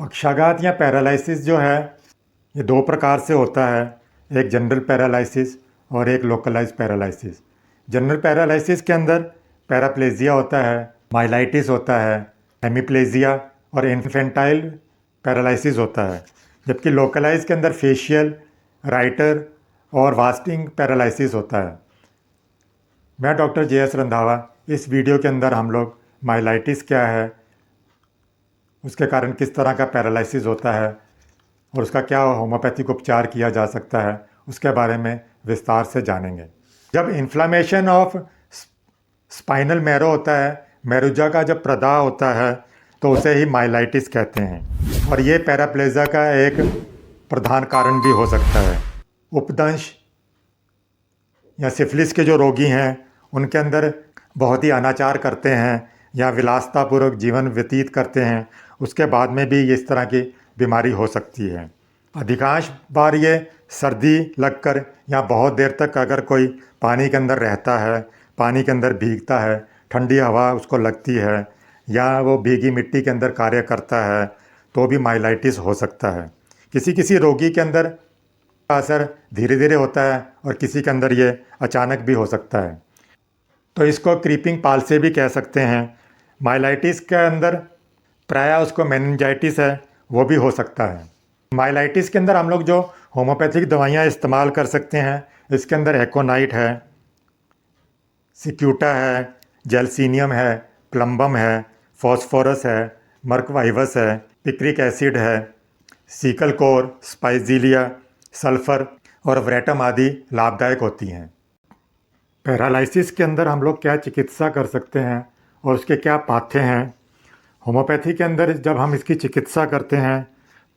पक्षाघात या पैरालिसिस जो है ये दो प्रकार से होता है। एक जनरल पैरालिसिस और एक लोकलाइज पैरालिसिस। जनरल पैरालिसिस के अंदर पैराप्लेजिया होता है, माइलाइटिस होता है, हेमीप्लेजिया और इन्फेंटाइल पैरालिसिस होता है। जबकि लोकलाइज के अंदर फेशियल, राइटर और वास्टिंग पैरालिसिस होता है। मैं डॉक्टर JS रंधावा। इस वीडियो के अंदर हम लोग माइलाइटिस क्या है, उसके कारण किस तरह का पैरालिसिस होता है और उसका क्या होम्योपैथिक उपचार किया जा सकता है, उसके बारे में विस्तार से जानेंगे। जब इन्फ्लामेशन ऑफ स्पाइनल मैरो होता है, मैरुजा का जब प्रदाह होता है, तो उसे ही माइलाइटिस कहते हैं और ये पैराप्लेजिया का एक प्रधान कारण भी हो सकता है। उपदंश या सिफिलिस के जो रोगी हैं उनके अंदर बहुत ही अनाचार करते हैं या विलासितापूर्वक जीवन व्यतीत करते हैं, उसके बाद में भी इस तरह की बीमारी हो सकती है। अधिकांश बार ये सर्दी लगकर या बहुत देर तक अगर कोई पानी के अंदर रहता है, पानी के अंदर भीगता है, ठंडी हवा उसको लगती है या वो भीगी मिट्टी के अंदर कार्य करता है, तो भी माइलाइटिस हो सकता है। किसी किसी रोगी के अंदर का असर धीरे धीरे होता है और किसी के अंदर ये अचानक भी हो सकता है, तो इसको क्रीपिंग पाल्सी भी कह सकते हैं। माइलाइटिस के अंदर प्रायः उसको मेनिंजाइटिस है, वो भी हो सकता है। माइलाइटिस के अंदर हम लोग जो होम्योपैथिक दवाइयाँ इस्तेमाल कर सकते हैं, इसके अंदर एकोनाइट है, सिक्यूटा है, जेलसीनियम है, प्लम्बम है, फॉस्फोरस है, मर्कवाइवस है, पिक्रिक एसिड है, सीकल कोर, स्पाइजीलिया, सल्फ़र और व्रेटम आदि लाभदायक होती हैं। पैरालिसिस के अंदर हम लोग क्या चिकित्सा कर सकते हैं और उसके क्या पाथ्य हैं। होम्योपैथी के अंदर जब हम इसकी चिकित्सा करते हैं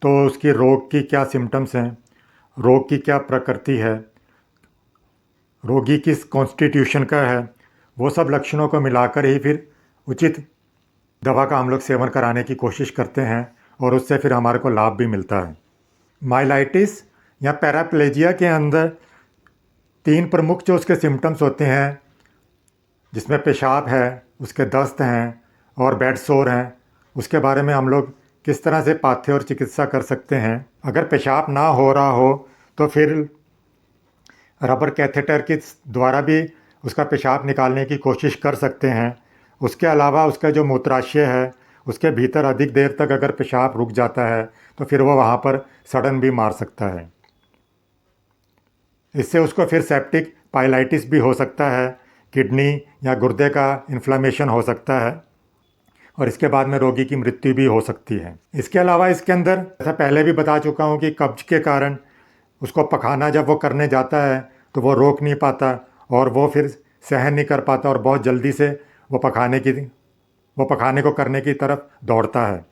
तो उसकी रोग की क्या सिम्टम्स हैं, रोग की क्या प्रकृति है, रोगी किस कॉन्स्टिट्यूशन का है, वो सब लक्षणों को मिलाकर ही फिर उचित दवा का हम लोग सेवन कराने की कोशिश करते हैं और उससे फिर हमारे को लाभ भी मिलता है। माइलाइटिस या पैराप्लेजिया के अंदर तीन प्रमुख जो उसके सिम्टम्स होते हैं, जिसमें पेशाब है, उसके दस्त हैं और बेड सोर हैं, उसके बारे में हम लोग किस तरह से पाथ्य और चिकित्सा कर सकते हैं। अगर पेशाब ना हो रहा हो तो फिर रबर कैथेटर के द्वारा भी उसका पेशाब निकालने की कोशिश कर सकते हैं। उसके अलावा उसका जो मूत्राशय है, उसके भीतर अधिक देर तक अगर पेशाब रुक जाता है तो फिर वो वहाँ पर सड़न भी मार सकता है। इससे उसको फिर सेप्टिक पाइलाइटिस भी हो सकता है, किडनी या गुर्दे का इन्फ्लामेशन हो सकता है और इसके बाद में रोगी की मृत्यु भी हो सकती है। इसके अलावा इसके अंदर ऐसा पहले भी बता चुका हूँ कि कब्ज के कारण उसको पखाना जब वो करने जाता है तो वो रोक नहीं पाता और वो फिर सहन नहीं कर पाता और बहुत जल्दी से वो पखाने को करने की तरफ दौड़ता है,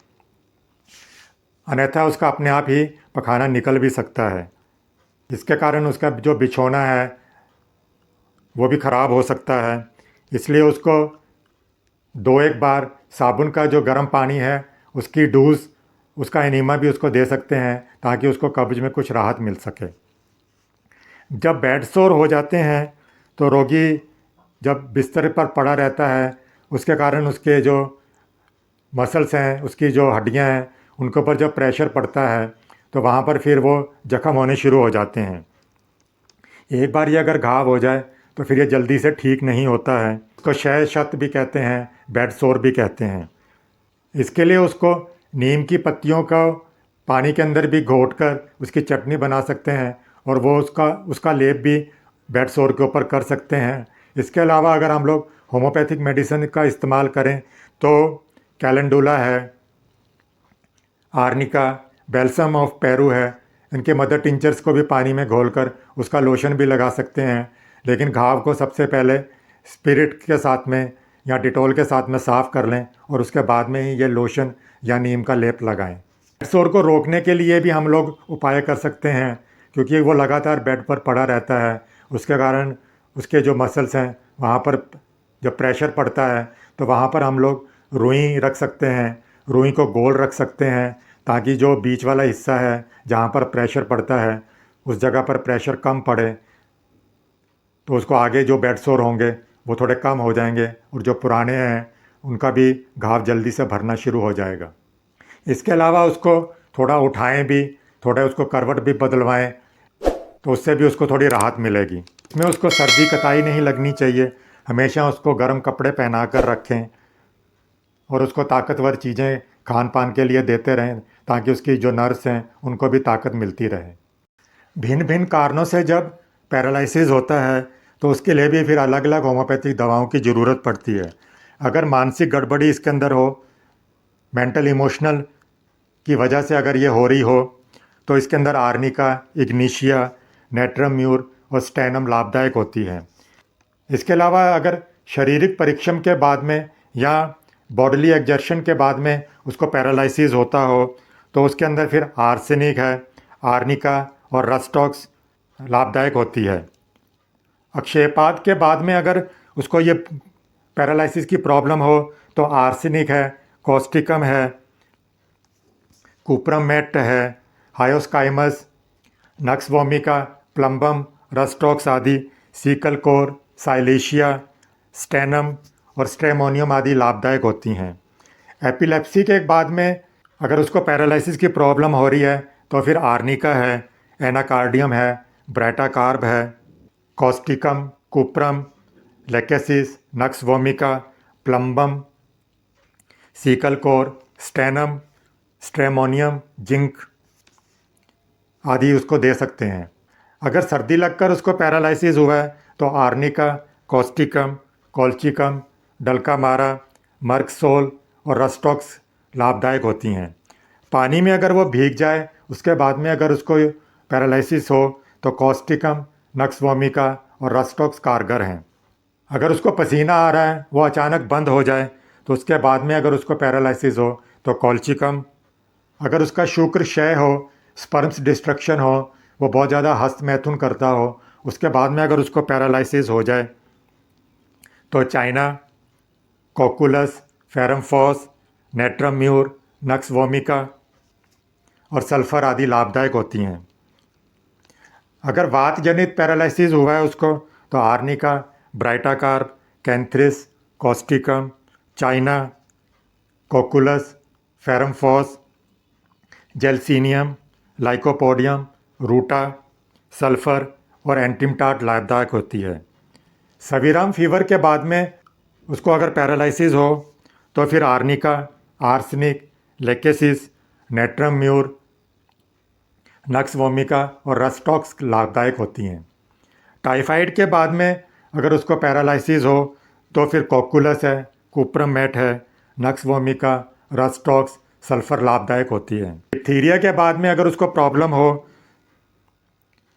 अन्यथा उसका अपने आप ही पखाना निकल भी सकता है। इसके कारण उसका जो बिछौना है वो भी ख़राब हो सकता है। इसलिए उसको 2-1 बार साबुन का जो गर्म पानी है उसकी डोज, उसका एनीमा भी उसको दे सकते हैं ताकि उसको कब्ज में कुछ राहत मिल सके। जब बेड सोर हो जाते हैं तो रोगी जब बिस्तर पर पड़ा रहता है, उसके कारण उसके जो मसल्स हैं, उसकी जो हड्डियां हैं, उनके ऊपर जब प्रेशर पड़ता है तो वहाँ पर फिर वो जख्म होने शुरू हो जाते हैं। एक बार ये अगर घाव हो जाए तो फिर ये जल्दी से ठीक नहीं होता है। उसको क्षय शत भी कहते हैं, बेड सोर भी कहते हैं। इसके लिए उसको नीम की पत्तियों का पानी के अंदर भी घोट कर उसकी चटनी बना सकते हैं और वो उसका लेप भी बेड सोर के ऊपर कर सकते हैं। इसके अलावा अगर हम लोग होम्योपैथिक मेडिसिन का इस्तेमाल करें तो कैलेंडुला है, आर्निका, बैल्सम ऑफ पेरू है, इनके मदर टिंचर्स को भी पानी में घोलकर उसका लोशन भी लगा सकते हैं। लेकिन घाव को सबसे पहले स्पिरिट के साथ में या डिटॉल के साथ में साफ़ कर लें और उसके बाद में ही ये लोशन या नीम का लेप लगाएं। बेड सोर को रोकने के लिए भी हम लोग उपाय कर सकते हैं, क्योंकि वो लगातार बेड पर पड़ा रहता है, उसके कारण उसके जो मसल्स हैं वहाँ पर जब प्रेशर पड़ता है तो वहाँ पर हम लोग रुई रख सकते हैं, रुई को गोल रख सकते हैं ताकि जो बीच वाला हिस्सा है जहाँ पर प्रेशर पड़ता है उस जगह पर प्रेशर कम पड़े, तो उसको आगे जो बेड सोर होंगे वो थोड़े कम हो जाएंगे और जो पुराने हैं उनका भी घाव जल्दी से भरना शुरू हो जाएगा। इसके अलावा उसको थोड़ा उठाएं भी, थोड़ा उसको करवट भी बदलवाएं, तो उससे भी उसको थोड़ी राहत मिलेगी। इसमें उसको सर्दी कतई नहीं लगनी चाहिए। हमेशा उसको गर्म कपड़े पहना कर रखें और उसको ताकतवर चीज़ें खान पान के लिए देते रहें, ताकि उसकी जो नर्व्स हैं उनको भी ताकत मिलती रहे। भिन्न भिन्न कारणों से जब पैरालिसिस होता है तो उसके लिए भी फिर अलग अलग होम्योपैथिक दवाओं की ज़रूरत पड़ती है। अगर मानसिक गड़बड़ी इसके अंदर हो, मेंटल इमोशनल की वजह से अगर ये हो रही हो, तो इसके अंदर आर्निका, इग्निशिया, नेट्रम म्यूर और स्टेनम लाभदायक होती है। इसके अलावा अगर शारीरिक परिश्रम के बाद में या बॉडली एक्जर्शन के बाद में उसको पैरालिसिस होता हो, तो उसके अंदर फिर आर्सेनिक है, आर्निका और रस्टॉक्स लाभदायक होती है। अक्षयपात के बाद में अगर उसको ये पैरालिसिस की प्रॉब्लम हो, तो आर्सेनिक है, कॉस्टिकम है, कुप्रम मेट है, हायोस्काइमस, नक्स वोमिका, प्लम्बम, रस्टॉक्स आदि, सीकल कोर, साइलेशिया, स्टेनम और स्ट्रेमोनियम आदि लाभदायक होती हैं। एपिलेप्सी के बाद में अगर उसको पैरालिसिस की प्रॉब्लम हो रही है, तो फिर आर्निका है, एनाकार्डियम है, ब्रेटाकार्ब है, causticum, cuprum, lachesis, nux vomica, plumbum, secale cor, stannum, stramonium, zinc आदि उसको दे सकते हैं। अगर सर्दी लगकर उसको पैरालिसिस हुआ है, तो आर्निका, कॉस्टिकम, कॉल्चिकम, डल्कामारा, मर्कसोल और रस्टॉक्स लाभदायक होती हैं। पानी में अगर वो भीग जाए उसके बाद में अगर उसको पैरालिसिस हो, तो कॉस्टिकम, नक्स वोमिका और रस्टॉक्स कारगर हैं। अगर उसको पसीना आ रहा है, वो अचानक बंद हो जाए, तो उसके बाद में अगर उसको पैरालिसिस हो, तो कॉल्चिकम। अगर उसका शुक्र क्षय हो, स्पर्म्स डिस्ट्रक्शन हो, वो बहुत ज़्यादा हस्तमैथुन करता हो, उसके बाद में अगर उसको पैरालिसिस हो जाए, तो China, cocculus, ferrum phos, natrum mur, nux vomica और सल्फर आदि लाभदायक होती हैं। अगर वात जनित पैरालिसिस हुआ है उसको, तो arnica, ब्राइटाकार्प, कैंथ्रिस, Causticum, China, cocculus, फेरमफॉस, जेल्सीनियम, lycopodium, रूटा, सल्फर और एंटिमटाट लाभदायक होती है। सवीराम फीवर के बाद में उसको अगर पैरालिसिस हो, तो फिर arnica, arsenic, lachesis, natrum mur, nux vomica और रस्टॉक्स लाभदायक होती हैं। टाइफाइड के बाद में अगर उसको पैरालिसिस हो, तो फिर कोकुलस है, कुप्रम मेट है, नक्स वोमिका, रस्टॉक्स, सल्फर लाभदायक होती है। डिप्थीरिया के बाद में अगर उसको प्रॉब्लम हो,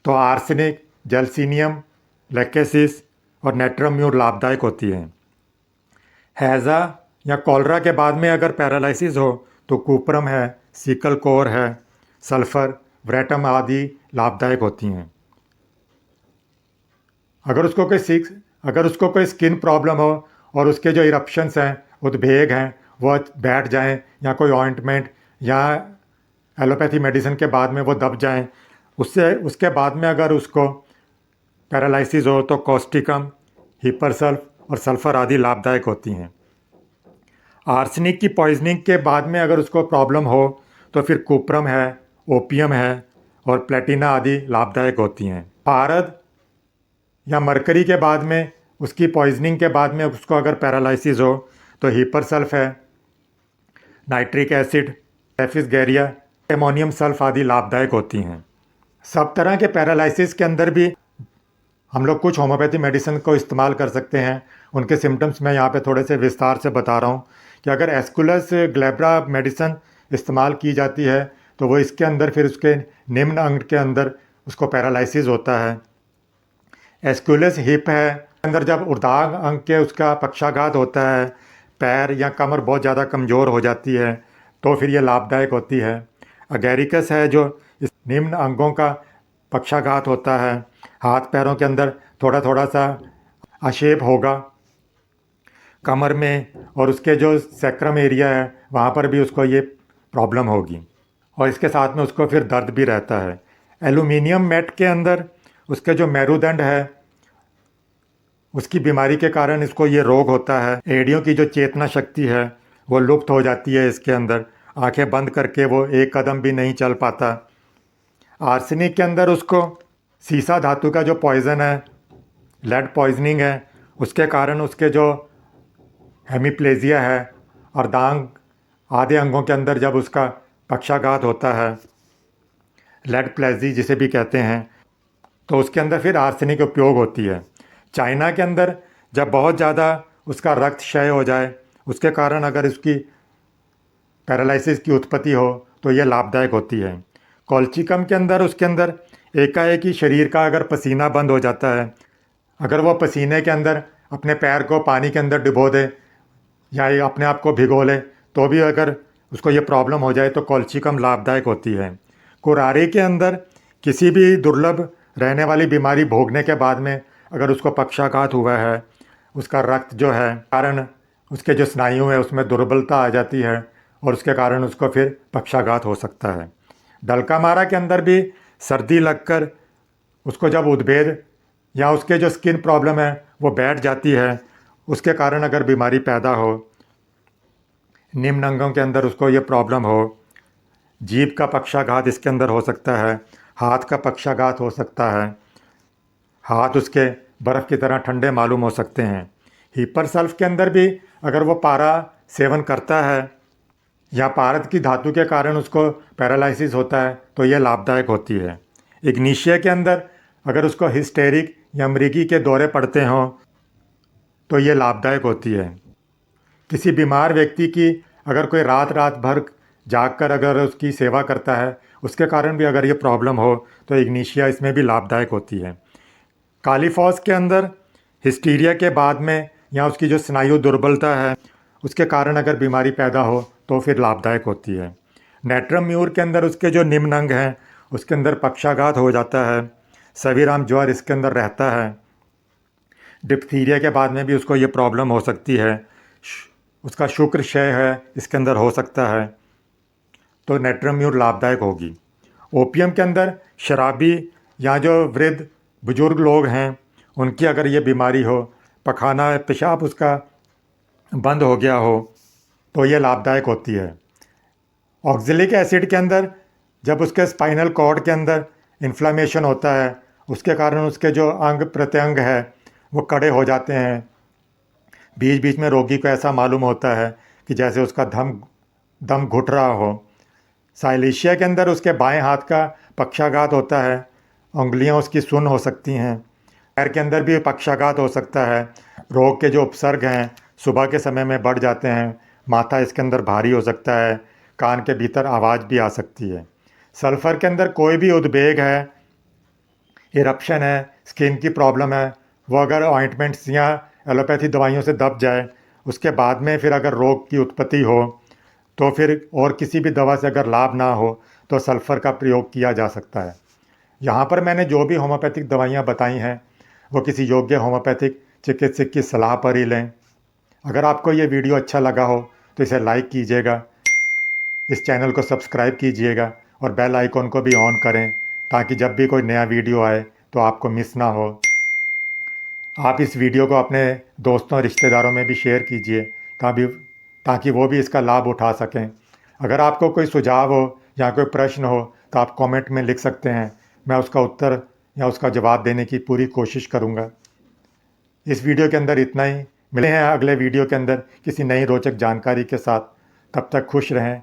तो आर्सेनिक, जेल्सीनियम, लेकेसिस और नेट्रम म्यूर लाभदायक होती है। हैज़ा या कॉलरा के बाद में अगर पैरालिसिस हो, तो कुप्रम है, सीकल कोर है, सल्फर, व्रेटम आदि लाभदायक होती हैं। अगर उसको कोई स्किन प्रॉब्लम हो और उसके जो इरप्शंस हैं, उद्वेग हैं, वो बैठ जाएं, या कोई ऑइंटमेंट या एलोपैथी मेडिसिन के बाद में वो दब जाएं, उसके बाद में अगर उसको पैरालिसिस हो, तो कॉस्टिकम, हिपरसल्फ और सल्फर आदि लाभदायक होती हैं। आर्सेनिक की पॉइजनिंग के बाद में अगर उसको प्रॉब्लम हो, तो फिर कुप्रम है, ओपियम है और प्लेटिना आदि लाभदायक होती हैं। पारद या मरकरी के बाद में उसकी पॉइजनिंग के बाद में उसको अगर पैरालिसिस हो, तो हिपरसल्फ है, नाइट्रिक एसिड, एफिस गैरिया, एमोनियम सल्फ आदि लाभदायक होती हैं। सब तरह के पैरालिसिस के अंदर भी हम लोग कुछ होम्योपैथी मेडिसिन को इस्तेमाल कर सकते हैं। उनके सिम्टम्स मैं यहाँ पे थोड़े से विस्तार से बता रहा हूँ कि अगर एस्कुलस ग्लेब्रा मेडिसिन इस्तेमाल की जाती है, तो वो इसके अंदर फिर उसके निम्न अंग के अंदर उसको पैरालिसिस होता है। एस्कुलस हिप है, अंदर जब ऊर्ध्वांग अंग के उसका पक्षाघात होता है, पैर या कमर बहुत ज़्यादा कमज़ोर हो जाती है, तो फिर ये लाभदायक होती है। अगेरिकस है, जो इस निम्न अंगों का पक्षाघात होता है, हाथ पैरों के अंदर थोड़ा थोड़ा सा आक्षेप होगा कमर में, और उसके जो सैक्रम एरिया है वहाँ पर भी उसको ये प्रॉब्लम होगी, और इसके साथ में उसको फिर दर्द भी रहता है। एल्यूमिनियम मेट के अंदर उसके जो मेरुदंड है उसकी बीमारी के कारण इसको ये रोग होता है। एड़ियों की जो चेतना शक्ति है वो लुप्त हो जाती है इसके अंदर। आंखें बंद करके वो एक कदम भी नहीं चल पाता। आर्सेनिक के अंदर उसको सीसा धातु का जो पॉइज़न है, लेड पॉइजनिंग है, उसके कारण उसके जो हेमीप्लेजिया है और दांग आधे अंगों के अंदर जब उसका पक्षाघात होता है, लेड प्लेजी जिसे भी कहते हैं, तो उसके अंदर फिर आर्सेनिक उपयोग होती है। चाइना के अंदर जब बहुत ज़्यादा उसका रक्त क्षय हो जाए, उसके कारण अगर उसकी पैरालिसिस की उत्पत्ति हो तो ये लाभदायक होती है। कॉल्चिकम के अंदर उसके अंदर एकाएक ही शरीर का अगर पसीना बंद हो जाता है, अगर वो पसीने के अंदर अपने पैर को पानी के अंदर डुबो दे या ये अपने आप को भिगो ले, तो भी अगर उसको ये प्रॉब्लम हो जाए तो कॉल्चिकम लाभदायक होती है। कुरारी के अंदर किसी भी दुर्लभ रहने वाली बीमारी भोगने के बाद में अगर उसको पक्षाघात हुआ है, उसका रक्त जो है कारण उसके जो स्नायु है उसमें दुर्बलता आ जाती है और उसके कारण उसको फिर पक्षाघात हो सकता है। डलकामारा के अंदर भी सर्दी लगकर उसको जब उद्भेद या उसके जो स्किन प्रॉब्लम है वो बैठ जाती है, उसके कारण अगर बीमारी पैदा हो, निम्न अंगों के अंदर उसको ये प्रॉब्लम हो, जीभ का पक्षाघात इसके अंदर हो सकता है, हाथ का पक्षाघात हो सकता है, हाथ उसके बर्फ़ की तरह ठंडे मालूम हो सकते हैं। हीपर सल्फ के अंदर भी अगर वो पारा सेवन करता है या पारद की धातु के कारण उसको पैरालिसिस होता है तो ये लाभदायक होती है। इग्नीशिया के अंदर अगर उसको हिस्टेरिक या मृगी के दौरे पड़ते हों तो ये लाभदायक होती है। किसी बीमार व्यक्ति की अगर कोई रात रात भर जागकर अगर उसकी सेवा करता है, उसके कारण भी अगर ये प्रॉब्लम हो तो इग्नीशिया इसमें भी लाभदायक होती है। कालीफॉस के अंदर हिस्टीरिया के बाद में या उसकी जो स्नायु दुर्बलता है उसके कारण अगर बीमारी पैदा हो तो फिर लाभदायक होती है। नेट्रम म्यूर के अंदर उसके जो निम्न अंग हैं उसके अंदर पक्षाघात हो जाता है, सवीराम ज्वर इसके अंदर रहता है, डिप्थीरिया के बाद में भी उसको ये प्रॉब्लम हो सकती है, उसका शुक्र क्षय है इसके अंदर हो सकता है, तो नेट्रम म्यूर लाभदायक होगी। ओपियम के अंदर शराबी या जो वृद्ध बुजुर्ग लोग हैं उनकी अगर ये बीमारी हो, पखाना पेशाब उसका बंद हो गया हो, तो ये लाभदायक होती है। ऑक्जेलिक एसिड के अंदर जब उसके स्पाइनल कॉर्ड के अंदर इन्फ्लामेशन होता है, उसके कारण उसके जो अंग प्रत्यंग है वो कड़े हो जाते हैं, बीच बीच में रोगी को ऐसा मालूम होता है कि जैसे उसका दम घुट रहा हो। साइलेशिया के अंदर उसके बाएं हाथ का पक्षाघात होता है, उंगलियां उसकी सुन्न हो सकती हैं। पैर के अंदर भी पक्षाघात हो सकता है, रोग के जो उपसर्ग हैं सुबह के समय में बढ़ जाते हैं, माथा इसके अंदर भारी हो सकता है, कान के भीतर आवाज़ भी आ सकती है। सल्फ़र के अंदर कोई भी उद्वेग है, इरप्शन है, स्किन की प्रॉब्लम है, वो अगर ऑइंटमेंट्स या एलोपैथी दवाइयों से दब जाए, उसके बाद में फिर अगर रोग की उत्पत्ति हो तो फिर और किसी भी दवा से अगर लाभ ना हो तो सल्फ़र का प्रयोग किया जा सकता है। यहाँ पर मैंने जो भी होम्योपैथिक दवाइयाँ बताई हैं वो किसी योग्य होम्योपैथिक चिकित्सक की सलाह पर ही लें। अगर आपको ये वीडियो अच्छा लगा हो तो इसे लाइक कीजिएगा, इस चैनल को सब्सक्राइब कीजिएगा और बेल आइकॉन को भी ऑन करें ताकि जब भी कोई नया वीडियो आए तो आपको मिस ना हो। आप इस वीडियो को अपने दोस्तों रिश्तेदारों में भी शेयर कीजिए ताकि वो भी इसका लाभ उठा सकें। अगर आपको कोई सुझाव हो या कोई प्रश्न हो तो आप कमेंट में लिख सकते हैं, मैं उसका उत्तर या उसका जवाब देने की पूरी कोशिश करूँगा। इस वीडियो के अंदर इतना ही। मिले हैं अगले वीडियो के अंदर किसी नई रोचक जानकारी के साथ। तब तक खुश रहें,